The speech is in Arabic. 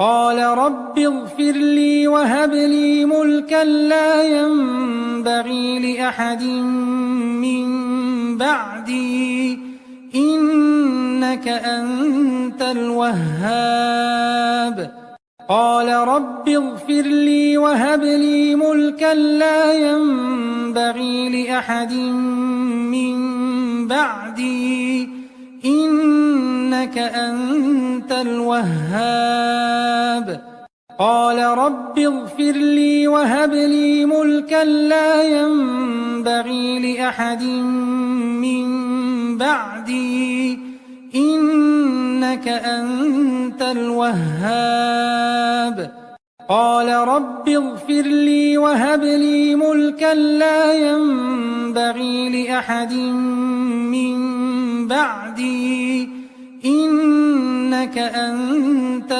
قال رب اغفر لي وهب لي ملكا لا ينبغي لأحد من بعدي إنك أنت الوهاب قال رب اغفر لي وهب لي ملكا لا ينبغي لأحد من بعدي إنك أنت الوهاب قال رب اغفر لي وهب لي ملكا لا ينبغي لأحد من بعدي إنك أنت الوهاب قال رب اغفر لي وهب لي ملكا لا ينبغي لأحد من بعدي إنك أنت